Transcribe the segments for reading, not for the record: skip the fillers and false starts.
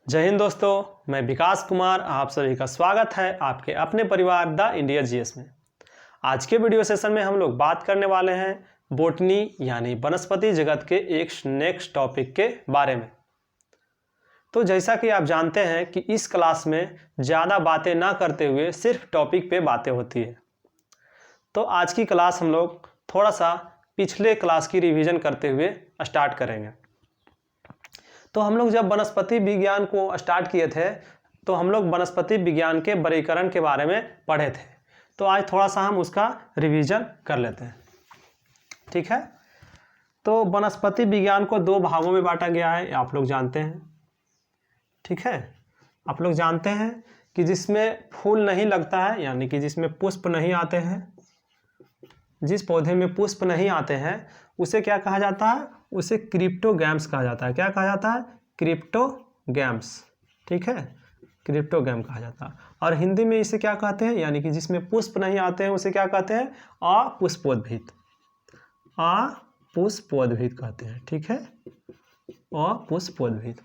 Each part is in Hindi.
जय हिंद दोस्तों, मैं विकास कुमार आप सभी का स्वागत है आपके अपने परिवार द इंडिया जीएस में। आज के वीडियो सेशन में हम लोग बात करने वाले हैं बोटनी यानी वनस्पति जगत के एक नेक्स्ट टॉपिक के बारे में। तो जैसा कि आप जानते हैं कि इस क्लास में ज़्यादा बातें ना करते हुए सिर्फ टॉपिक पे बातें होती है। तो आज की क्लास हम लोग थोड़ा सा पिछले क्लास की रिवीजन करते हुए स्टार्ट करेंगे। तो हम लोग जब वनस्पति विज्ञान को स्टार्ट किए थे तो हम लोग वनस्पति विज्ञान के वर्गीकरण के बारे में पढ़े थे। तो आज थोड़ा सा हम उसका रिवीजन कर लेते हैं, ठीक है। तो वनस्पति विज्ञान को दो भागों में बांटा गया है, आप लोग जानते हैं, ठीक है। आप लोग जानते हैं कि जिसमें फूल नहीं लगता है यानी कि जिसमें पुष्प नहीं आते हैं, जिस पौधे में पुष्प नहीं आते हैं उसे क्या कहा जाता है? उसे क्रिप्टोगैम्स कहा जाता है। क्या कहा जाता है? क्रिप्टोगैम्स, ठीक है, क्रिप्टोगैम कहा जाता है। और हिंदी में इसे क्या कहते हैं? यानी कि जिसमें पुष्प नहीं आते हैं उसे क्या कहते हैं? अपुष्पोद्भिद, अपुष्पोद्भिद कहते हैं, ठीक है, अपुष्पोद्भिद।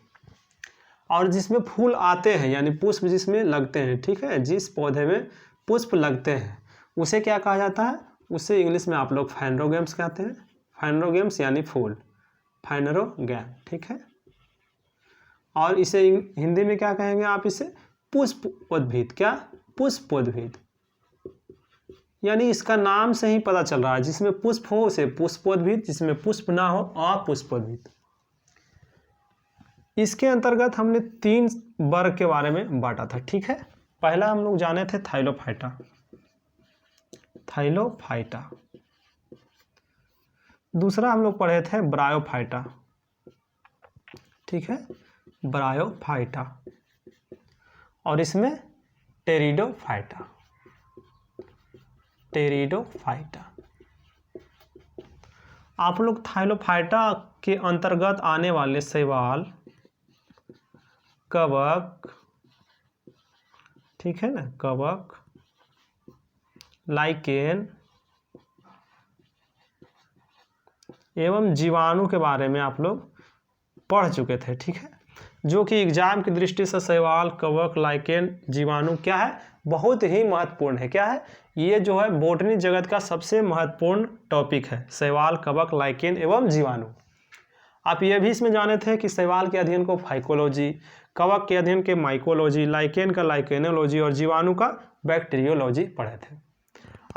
और जिसमें फूल आते हैं यानी पुष्प जिसमें लगते हैं, ठीक है, जिस पौधे में पुष्प लगते हैं उसे क्या कहा जाता है? उसे इंग्लिश में आप लोग फाइनरोगैम्स कहते हैं। फाइनरोगैम्स यानी फूल, फाइनरोगैम, ठीक है। और इसे हिंदी में क्या कहेंगे आप? इसे पुष्पोद्भिद। क्या? पुष्पोद्भिद। यानी इसका नाम से ही पता चल रहा है, जिसमें पुष्प हो उसे पुष्पोद्भिद, जिसमें पुष्प ना हो अपुष्पोद्भिद। इसके अंतर्गत हमने 3 वर्ग के बारे में बांटा था, ठीक है। पहला हम लोग जाने थे थाइलोफाइटा, थाइलोफाइटा। दूसरा हम लोग पढ़े थे ब्रायोफाइटा, ठीक है, ब्रायोफाइटा। और इसमें टेरिडोफाइटा, टेरिडोफाइटा। आप लोग थाइलोफाइटा के अंतर्गत आने वाले शैवाल, कवक, ठीक है ना, कवक, लाइकेन एवं जीवाणु के बारे में आप लोग पढ़ चुके थे, ठीक है। जो कि एग्जाम की दृष्टि से शैवाल, कवक, लाइकेन, जीवाणु क्या है? बहुत ही महत्वपूर्ण है। क्या है? ये जो है बोटनी जगत का सबसे महत्वपूर्ण टॉपिक है, शैवाल, कवक, लाइकेन एवं जीवाणु। आप ये भी इसमें जाने थे कि शैवाल के अध्ययन को फाइकोलॉजी, कवक के अध्ययन के माइकोलॉजी, लाइकेन का लाइकेनोलॉजी और जीवाणु का बैक्टीरियोलॉजी पढ़े थे।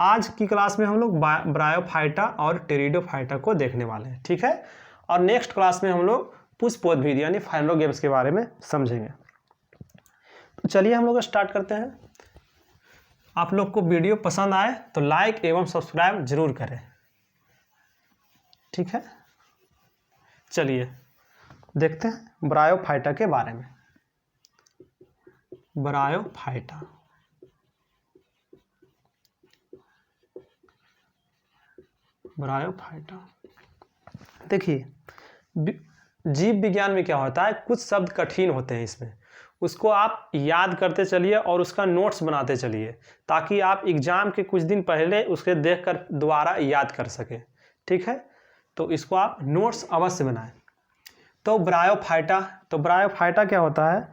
आज की क्लास में हम लोग ब्रायोफाइटा और टेरिडोफाइटा को देखने वाले हैं, ठीक है। और नेक्स्ट क्लास में हम लोग पुष्पोद्भिद यानी फाइनरोगैम्स के बारे में समझेंगे। तो चलिए हम लोग स्टार्ट करते हैं। आप लोग को वीडियो पसंद आए तो लाइक एवं सब्सक्राइब जरूर करें, ठीक है। चलिए देखते हैं ब्रायोफाइटा के बारे में। Bryophyta, bryophyta. देखिए, जीव विज्ञान में क्या होता है, कुछ शब्द कठिन होते हैं, इसमें उसको आप याद करते चलिए और उसका नोट्स बनाते चलिए ताकि आप एग्जाम के कुछ दिन पहले उसके देखकर दोबारा याद कर सकें, ठीक है। तो इसको आप नोट्स अवश्य बनाएं। तो ब्रायोफाइटा क्या होता है?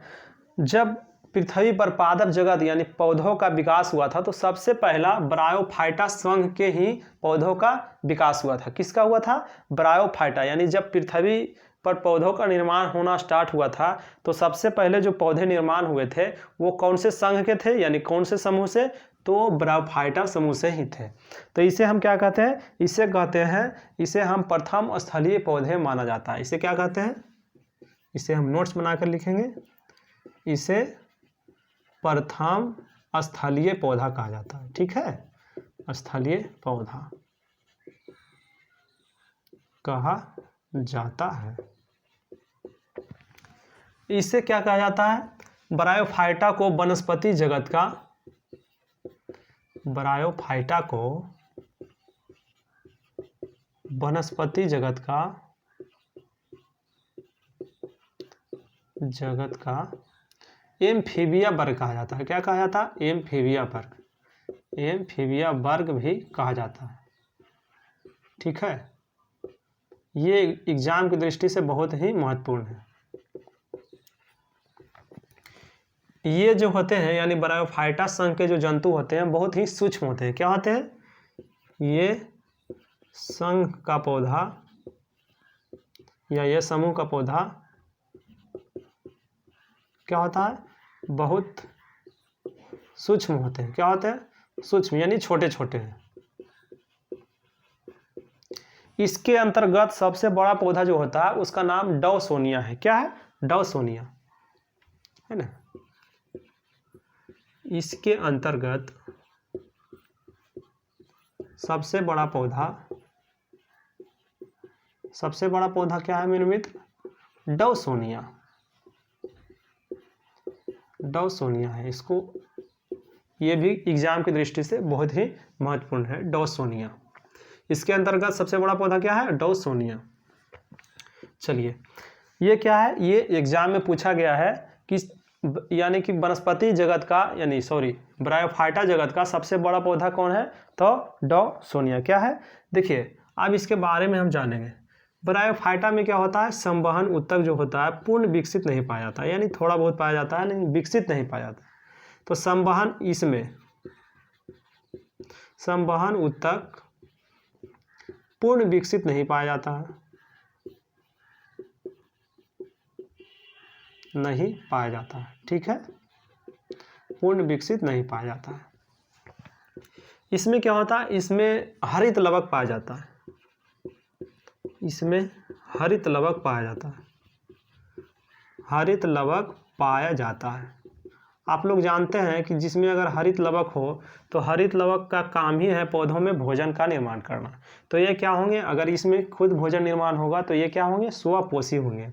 जब पृथ्वी पर पादप जगत यानी पौधों का विकास हुआ था तो सबसे पहला ब्रायोफाइटा संघ के ही पौधों का विकास हुआ था। किसका हुआ था? ब्रायोफाइटा। यानी जब पृथ्वी पर पौधों का निर्माण होना स्टार्ट हुआ था तो सबसे पहले जो पौधे निर्माण हुए थे वो कौन से संघ के थे, यानी कौन से समूह से? तो ब्रायोफाइटा समूह से ही थे। तो इसे हम क्या कहते हैं? इसे कहते हैं, इसे हम प्रथम स्थलीय पौधे माना जाता है। इसे क्या कहते हैं? इसे हम नोट्स बनाकर लिखेंगे। इसे प्रथम स्थलीय पौधा कहा जाता है, ठीक है, स्थलीय पौधा कहा जाता है। इसे क्या कहा जाता है? ब्रायोफाइटा को वनस्पति जगत का, ब्रायोफाइटा को वनस्पति जगत का एम्फीबिया वर्ग कहा जाता है। क्या कहा जाता है? एम्फीबिया वर्ग, एम्फीबिया वर्ग भी कहा जाता है, ठीक है। ये एग्जाम की दृष्टि से बहुत ही महत्वपूर्ण है। ये जो होते हैं यानी ब्रायोफाइटा संघ के जो जंतु होते हैं बहुत ही सूक्ष्म होते हैं। क्या होते हैं? ये संघ का पौधा या ये समूह का पौधा क्या होता है? बहुत सूक्ष्म होते हैं। क्या होते हैं? सूक्ष्म यानी छोटे छोटे हैं। इसके अंतर्गत सबसे बड़ा पौधा जो होता है उसका नाम डॉसोनिया है। क्या है? डॉसोनिया है ना। इसके अंतर्गत सबसे बड़ा पौधा क्या है मेरे मित्र? डॉसोनिया। डॉसोनिया है। इसको ये भी एग्जाम की दृष्टि से बहुत ही महत्वपूर्ण है, डॉसोनिया। इसके अंतर्गत सबसे बड़ा पौधा क्या है? डॉसोनिया। चलिए, ये क्या है? ये एग्जाम में पूछा गया है कि यानी कि वनस्पति जगत का ब्रायोफाइटा जगत का सबसे बड़ा पौधा कौन है? तो डॉसोनिया। क्या है? देखिए, अब इसके बारे में हम जानेंगे। ब्रायोफाइटा में क्या होता है? संवहन ऊतक जो होता है पूर्ण विकसित नहीं पाया जाता, यानी थोड़ा बहुत पाया जाता है, लेकिन विकसित नहीं पाया जाता। तो संवहन ऊतक पूर्ण विकसित नहीं पाया जाता है, नहीं पाया जाता है। ठीक है, पूर्ण विकसित नहीं पाया जाता है। इसमें क्या होता है? इसमें हरित लवक पाया जाता है। इसमें हरित लवक पाया जाता है। हरित लवक पाया जाता है। आप लोग जानते हैं कि जिसमें अगर हरित लवक हो तो हरित लवक का काम ही है पौधों में भोजन का निर्माण करना। तो ये क्या होंगे? अगर इसमें खुद भोजन निर्माण होगा तो ये क्या होंगे? स्वपोषी होंगे।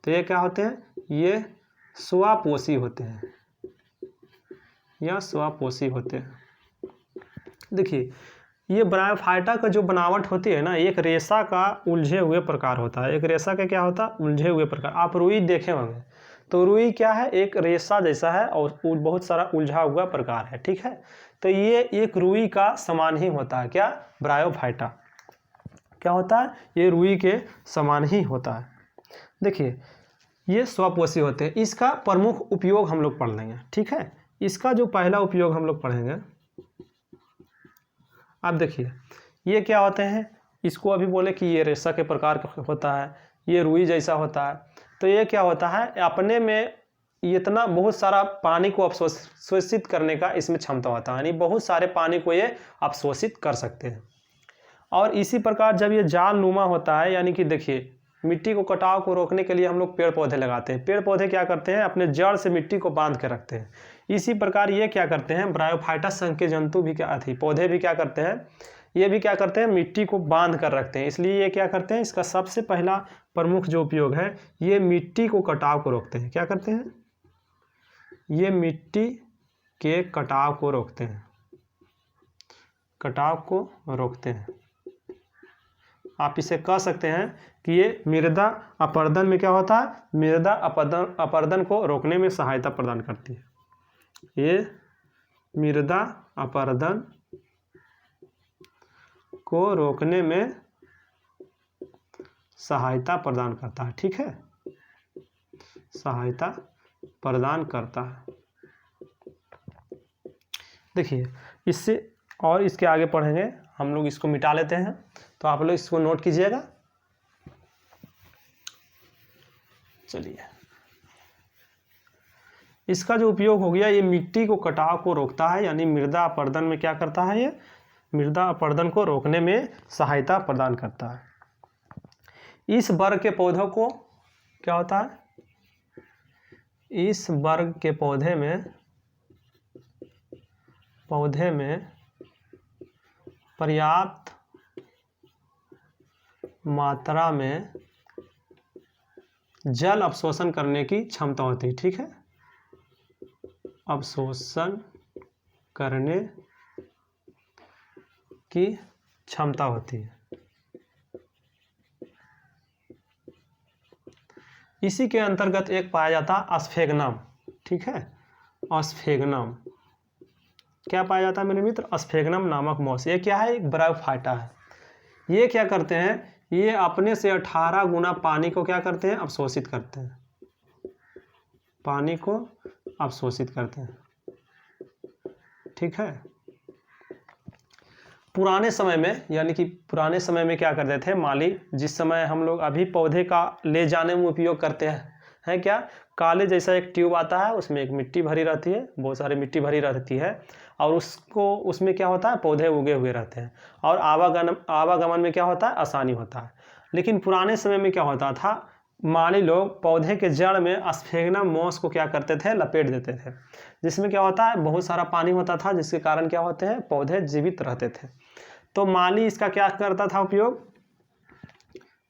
तो ये क्या होते हैं? ये स्वपोषी होते हैं या स्वपोषी होते हैं। देखिए, ये ब्रायोफाइटा का जो बनावट होती है ना, एक रेशा का उलझे हुए प्रकार होता है। एक रेशा का क्या होता है? उलझे हुए प्रकार। आप रुई देखे होंगे तो रुई क्या है? एक रेशा जैसा है और बहुत सारा उलझा हुआ प्रकार है। ठीक है, तो ये एक रुई का समान ही होता है। क्या? ब्रायोफाइटा क्या होता है? ये रुई के समान ही होता है। देखिए, ये स्वपोषी होते हैं। इसका प्रमुख उपयोग हम लोग पढ़ लेंगे। ठीक है, इसका जो पहला उपयोग हम लोग पढ़ेंगे, अब देखिए ये क्या होते हैं? इसको अभी बोले कि ये रेशा के प्रकार का होता है, ये रुई जैसा होता है। तो ये क्या होता है? अपने में इतना बहुत सारा पानी को अवशोषित करने का इसमें क्षमता होता है, यानी बहुत सारे पानी को ये अवशोषित कर सकते हैं। और इसी प्रकार जब ये जाल नुमा होता है, यानी कि देखिए मिट्टी को कटाव को रोकने के लिए हम लोग पेड़ पौधे लगाते हैं। पेड़ पौधे क्या करते हैं? अपने जड़ से मिट्टी को बांध के रखते हैं। इसी प्रकार ये क्या करते हैं? ब्रायोफाइटा संघ के जंतु भी पौधे भी क्या करते हैं? ये भी क्या करते हैं? मिट्टी को बांध कर रखते हैं। इसलिए ये क्या करते हैं? इसका सबसे पहला प्रमुख जो उपयोग है, ये मिट्टी को कटाव को रोकते हैं। क्या करते हैं? ये मिट्टी के कटाव को रोकते हैं। कटाव को रोकते हैं। आप इसे कह सकते हैं कि ये मृदा अपरदन में क्या होता है? मृदा अपरदन को रोकने में सहायता प्रदान करती है। ये मृदा अपरदन को रोकने में सहायता प्रदान करता है। ठीक है, सहायता प्रदान करता है। देखिए, इससे और इसके आगे पढ़ेंगे हम लोग। इसको मिटा लेते हैं, तो आप लोग इसको नोट कीजिएगा। चलिए, इसका जो उपयोग हो गया, ये मिट्टी को कटाव को रोकता है, यानी मृदा अपरदन में क्या करता है? ये मृदा अपरदन को रोकने में सहायता प्रदान करता है। इस वर्ग के पौधों को क्या होता है? इस वर्ग के पौधे में पर्याप्त मात्रा में जल अवशोषण करने की क्षमता होती है। ठीक है, अवशोषण करने की क्षमता होती है। इसी के अंतर्गत एक पाया जाता है स्फेगनम। ठीक है, स्फेगनम क्या पाया जाता है मेरे मित्र? स्फेगनम नामक मौस। ये क्या है? एक ब्रायोफाइटा है। ये क्या करते हैं? ये अपने से 18 गुना पानी को क्या करते हैं? अवशोषित करते हैं। पानी को अवशोषित करते हैं। ठीक है, पुराने समय में, यानी कि पुराने समय में क्या करते थे माली, जिस समय हम लोग अभी पौधे का ले जाने में उपयोग करते हैं क्या, काले जैसा एक ट्यूब आता है, उसमें एक मिट्टी भरी रहती है, बहुत सारी मिट्टी भरी रहती है, और उसमें क्या होता है, पौधे उगे हुए रहते हैं, और आवागमन में क्या होता है, आसानी होता है। लेकिन पुराने समय में क्या होता था, माली लोग पौधे के जड़ में स्फेग्नम मोस को क्या करते थे, लपेट देते थे, जिसमें क्या होता है, बहुत सारा पानी होता था, जिसके कारण क्या होते हैं, पौधे जीवित रहते थे। तो माली इसका क्या करता था उपयोग,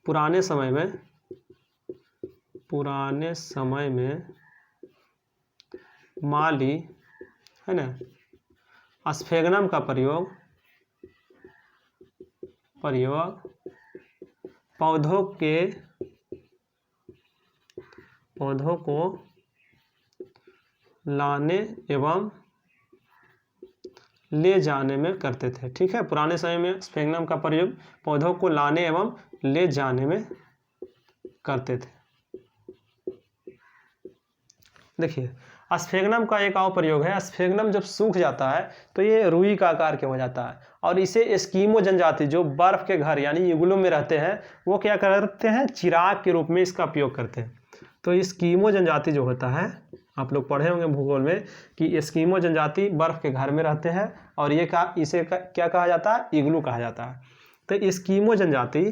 पुराने समय में माली है ना, स्फेग्नम का प्रयोग पौधों को लाने एवं ले जाने में करते थे। ठीक है, पुराने समय में स्फेग्नम का प्रयोग पौधों को लाने एवं ले जाने में करते थे। देखिए, स्फेग्नम का एक और प्रयोग है, स्फेग्नम जब सूख जाता है तो ये रुई का आकार के हो जाता है, और इसे एस्कीमो जनजाति जो बर्फ के घर यानी इग्लू में रहते हैं, वो क्या करते हैं, चिराग के रूप में इसका उपयोग करते हैं। तो एस्कीमो जनजाति जो होता है, आप लोग पढ़े होंगे भूगोल में कि एस्कीमो जनजाति बर्फ के घर में रहते हैं, और इसे क्या कहा जाता है, इग्लू कहा जाता है। तो एस्कीमो जनजाति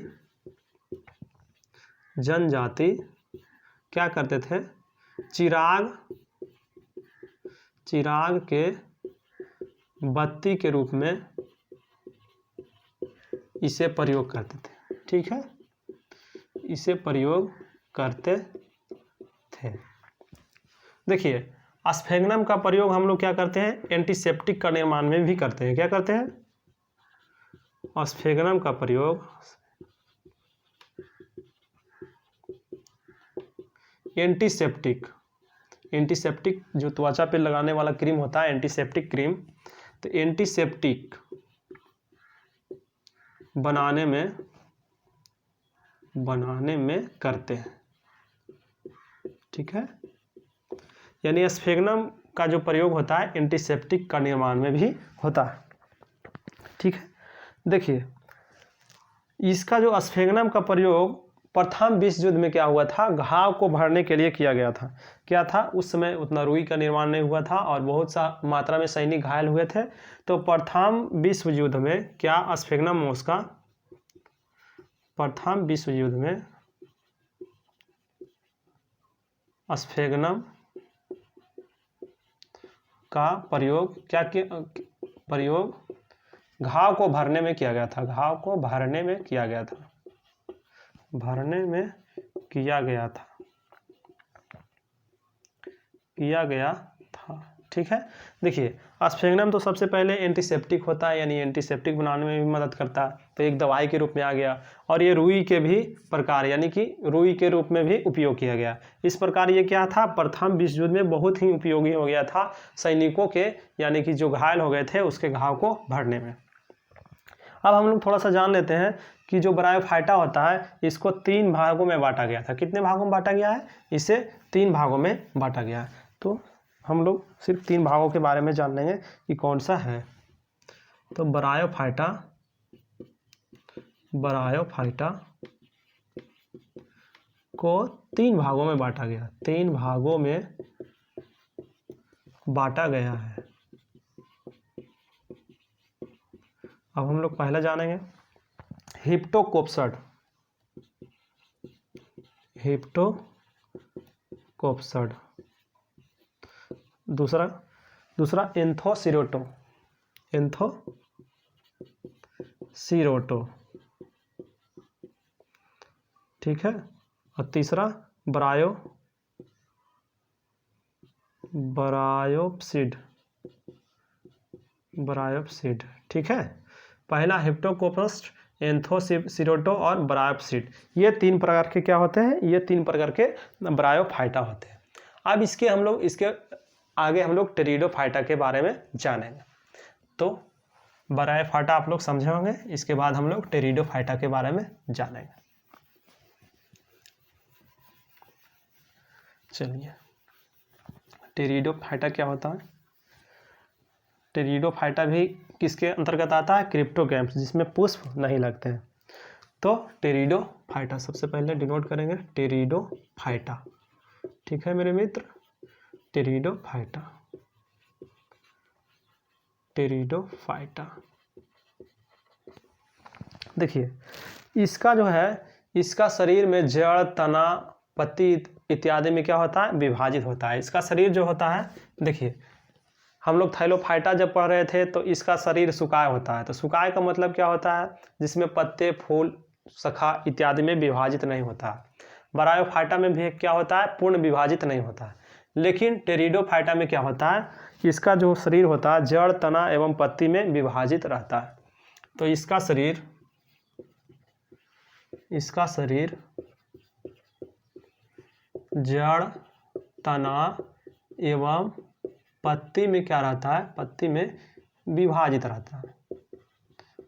क्या करते थे, चिराग के बत्ती के रूप में इसे प्रयोग करते थे। ठीक है, इसे प्रयोग करते थे। देखिए, स्फेग्नम का प्रयोग हम लोग क्या करते हैं, एंटीसेप्टिक का निर्माण में भी करते हैं। क्या करते हैं, स्फेग्नम का प्रयोग एंटीसेप्टिक जो त्वचा पे लगाने वाला क्रीम होता है, एंटीसेप्टिक क्रीम, तो एंटीसेप्टिक बनाने में करते हैं। ठीक है, यानी स्फेग्नम का जो प्रयोग होता है एंटीसेप्टिक का निर्माण में भी होता है। ठीक है, देखिए, इसका जो स्फेग्नम का प्रयोग प्रथम विश्व युद्ध में क्या हुआ था, घाव को भरने के लिए किया गया था। क्या था, उस समय उतना रुई का निर्माण नहीं हुआ था और बहुत सा मात्रा में सैनिक घायल हुए थे। तो प्रथम विश्व युद्ध में क्या स्फेग्नम मोस का प्रथम विश्व युद्ध में स्फेग्नम का प्रयोग घाव को भरने में किया गया था। घाव को भरने में किया गया था। ठीक है, देखिए, स्फेग्नम तो सबसे पहले एंटीसेप्टिक होता है, यानी एंटीसेप्टिक बनाने में भी मदद करता है, तो एक दवाई के रूप में आ गया, और ये रुई के भी प्रकार यानी कि रुई के रूप में भी उपयोग किया गया। इस प्रकार ये क्या था, प्रथम विश्व युद्ध में बहुत ही उपयोगी हो गया था सैनिकों के, यानी कि जो घायल हो गए थे उसके घाव को भरने में। अब हम लोग थोड़ा सा जान लेते हैं कि जो ब्रायोफाइटा होता है इसको 3 भागों में बांटा गया था। कितने भागों में बांटा गया है, इसे 3 भागों में बांटा गया है। तो हम लोग सिर्फ 3 भागों के बारे में जान लेंगे कि कौन सा है। तो ब्रायोफाइटा को 3 भागों में बांटा गया, 3 भागों में बांटा गया है। अब हम लोग पहला जानेंगे हिप्टोकोप्सड, दूसरा एंथोसीरोटो, ठीक है, और तीसरा ब्रायोप्सिड। ठीक है, पहला हिप्टोकोप्स, एंथोसीरोटो और ब्रायोप्सिड, ये 3 प्रकार के क्या होते हैं, ये 3 प्रकार के ब्रायोफाइटा होते हैं। अब इसके आगे हम लोग टेरिडोफाइटा के बारे में जानेंगे। तो ब्रायोफाइटा आप लोग समझे होंगे, इसके बाद हम लोग टेरिडोफाइटा के बारे में जानेंगे। चलिए, टेरिडोफाइटा क्या होता है? टेरिडोफाइटा भी किसके अंतर्गत आता है? क्रिप्टोगैम्स, जिसमें पुष्प नहीं लगते हैं। तो टेरिडोफाइटा सबसे पहले डिनोट करेंगे, टेरिडोफाइटा। ठीक है मेरे मित्र, टेरिडोफाइटा, टेरिडोफाइटा। देखिए इसका जो है, इसका शरीर में जड़, तना, पत्ती इत्यादि में क्या होता है? विभाजित होता है। इसका शरीर जो होता है, देखिए हम लोग थाइलोफाइटा जब पढ़ रहे थे तो इसका शरीर सुकाय होता है। तो सुकाय का मतलब क्या होता है? जिसमें पत्ते, फूल, शाखा इत्यादि में विभाजित नहीं होता है। ब्रायोफाइटा में भी क्या होता है? पूर्ण विभाजित नहीं होता है। लेकिन टेरिडोफाइटा में क्या होता है? इसका जो शरीर होता है जड़, तना एवं पत्ती में विभाजित रहता है। तो इसका शरीर जड़, तना एवं पत्ती में क्या रहता है? पत्ती में विभाजित रहता है।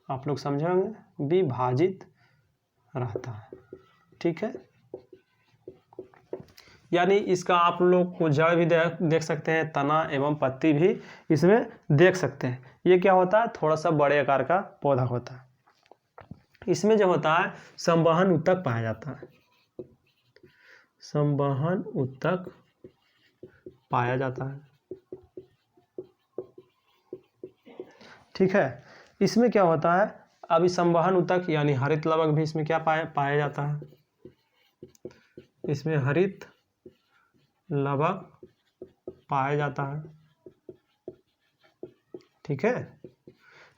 आप लोग समझेंगे, विभाजित रहता है। ठीक है, यानी इसका आप लोग को जड़ भी देख सकते हैं, तना एवं पत्ती भी इसमें देख सकते हैं। ये क्या होता है? थोड़ा सा बड़े आकार का पौधा होता है। इसमें जो होता है संवहन ऊतक पाया जाता है, संवहन ऊतक पाया जाता है। ठीक है, इसमें क्या होता है? अभी संवहन ऊतक यानी हरित लवक भी इसमें क्या पाया जाता है? इसमें हरित लवक पाया जाता है। ठीक है,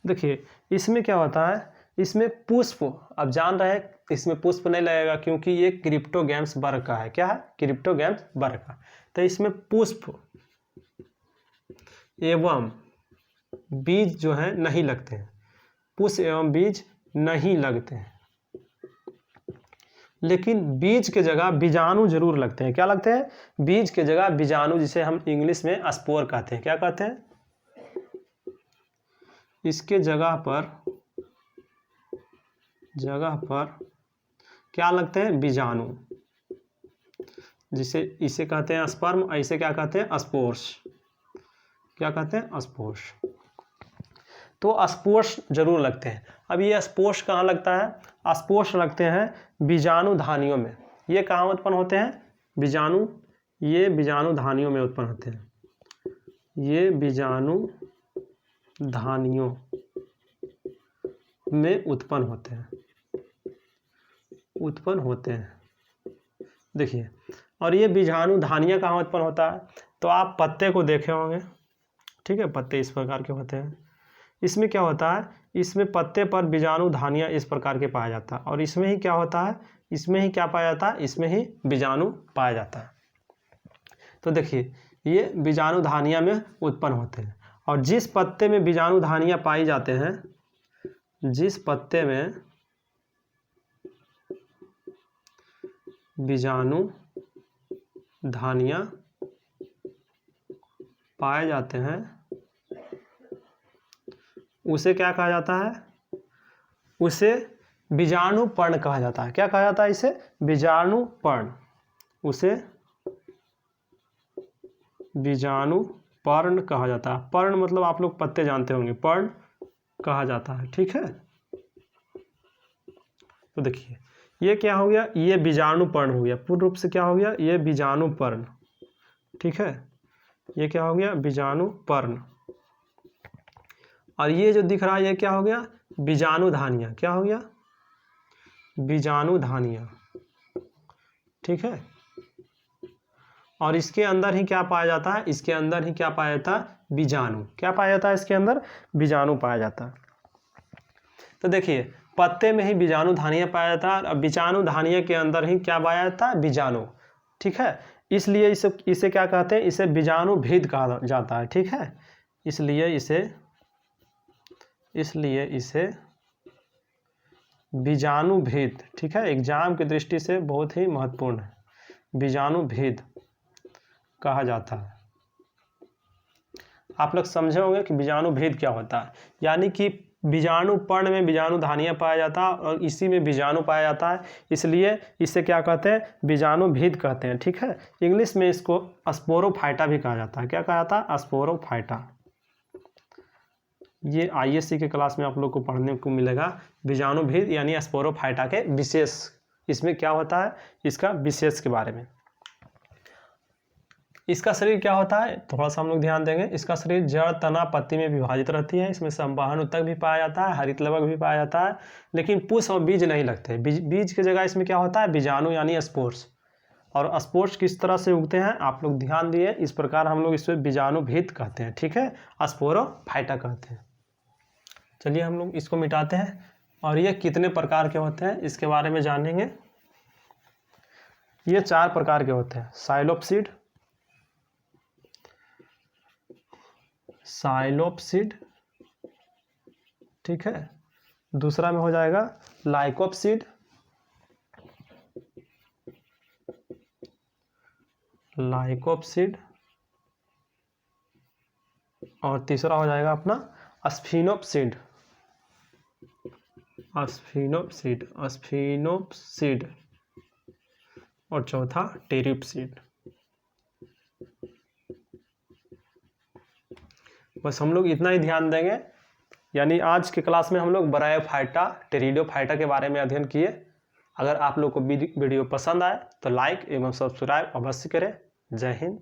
देखिए इसमें क्या होता है? इसमें पुष्प, अब जान रहे हैं इसमें पुष्प नहीं लगेगा क्योंकि ये क्रिप्टोगैम्स वर्ग का है। क्या है? क्रिप्टोगैम्स वर्ग का। तो इसमें पुष्प एवं बीज जो है नहीं लगते हैं, पुष्प एवं बीज नहीं लगते हैं। लेकिन बीज के जगह बीजाणु जरूर लगते हैं। क्या लगते हैं? बीज के जगह बीजाणु, जिसे हम इंग्लिश में स्पोर कहते हैं। क्या कहते हैं? इसके जगह पर क्या लगते हैं? बीजाणु, जिसे इसे कहते हैं स्पर्म, ऐसे क्या कहते हैं? स्पोर्स। क्या कहते हैं? स्पोर्स। तो स्पोर्स जरूर लगते हैं। अब ये स्पोर्स कहाँ लगता है? स्पोर्स लगते हैं बीजाणु धानियों में। ये कहाँ उत्पन्न होते हैं? बीजाणु, ये बीजाणु धानियों में उत्पन्न होते हैं। ये बीजाणु धानियों में उत्पन्न होते हैं। देखिए, और ये बीजाणु धानियाँ कहाँ उत्पन्न होता है? तो आप पत्ते को देखे होंगे। ठीक है, पत्ते इस प्रकार के होते हैं। इसमें क्या होता है? इसमें पत्ते पर बीजाणु धानियाँ इस प्रकार के पाया जाता है। और इसमें ही क्या होता है? इसमें ही क्या पाया जाता है? इसमें ही बीजाणु पाया जाता है। तो देखिए ये बीजाणु धानियाँ में उत्पन्न होते हैं। और जिस पत्ते में बीजाणु धानियाँ पाई जाते हैं, जिस पत्ते में बीजाणु धानियाँ पाए जाते हैं, उसे क्या कहा जाता है? उसे बीजाणु पर्ण कहा जाता है। क्या कहा जाता है इसे? बीजाणु पर्ण। उसे बीजाणु पर्ण कहा जाता है। पर्ण मतलब आप लोग पत्ते जानते होंगे, पर्ण कहा जाता है। ठीक है, तो देखिए ये क्या हो गया? ये बीजाणु पर्ण हो गया। पूर्ण रूप से क्या हो गया? ये बीजाणु पर्ण। ठीक है, ये क्या हो गया? बीजाणु पर्ण। और ये जो दिख रहा है ये क्या हो गया? बीजाणु धानियाँ। क्या हो गया? बीजाणु धानियाँ। ठीक है, और इसके अंदर ही क्या पाया जाता है? इसके अंदर ही क्या पाया जाता है? बीजाणु। क्या पाया जाता है? इसके अंदर बीजाणु पाया जाता है। तो देखिए पत्ते में ही बीजाणु धानियाँ पाया जाता है और बीजाणु धानियाँ के अंदर ही क्या पाया जाता है? बीजाणु। ठीक है, इसलिए इसे क्या कहते हैं? इसे बीजाणु भेद कहा जाता है। ठीक है, इसलिए इसे बीजाणु भेद, ठीक है, एग्जाम की दृष्टि से बहुत ही महत्वपूर्ण है, बीजाणु भेद कहा जाता है। आप लोग समझे होंगे कि बीजाणु भेद क्या होता है। यानी कि बीजाणु पर्ण में बीजाणु धानियाँ पाया जाता है और इसी में बीजाणु पाया जाता है, इसलिए इसे क्या कहते हैं, बीजाणु भीद कहते हैं। ठीक है, इंग्लिश में इसको स्पोरोफाइटा भी कहा जाता है। क्या कहा जाता है, स्पोरोफाइटा। ये आईएससी के क्लास में आप लोग को पढ़ने को मिलेगा, बीजाणु भीद यानी स्पोरोफाइटा के विशेष, इसमें क्या होता है, इसका विशेष के बारे में। इसका शरीर क्या होता है, थोड़ा सा हम लोग ध्यान देंगे। इसका शरीर जड़, तना, पत्ती में विभाजित रहती है। इसमें संवहन ऊतक भी पाया जाता है, हरितलवक भी पाया जाता है, लेकिन पुष्प और बीज नहीं लगते। बीज की जगह इसमें क्या होता है, बीजाणु यानी स्पोर्स। और स्पोर्स किस तरह से उगते हैं आप लोग ध्यान दिए, इस प्रकार हम लोग इसमें बीजाणु भीद कहते हैं। ठीक है, स्पोरोफाइटा कहते हैं। चलिए हम लोग इसको मिटाते हैं और ये कितने प्रकार के होते हैं इसके बारे में जानेंगे। ये 4 प्रकार के होते हैं। साइलोप्सिड, ठीक है। दूसरा में हो जाएगा लाइकोप्सिड, और तीसरा हो जाएगा अपना स्फिनोप्सिड, और चौथा टेरिप्सिड। बस हम लोग इतना ही ध्यान देंगे, यानी आज के क्लास में हम लोग ब्रायोफाइटा, टेरिडोफाइटा के बारे में अध्ययन किए। अगर आप लोग को वीडियो पसंद आए तो लाइक एवं सब्सक्राइब अवश्य करें। जय हिंद।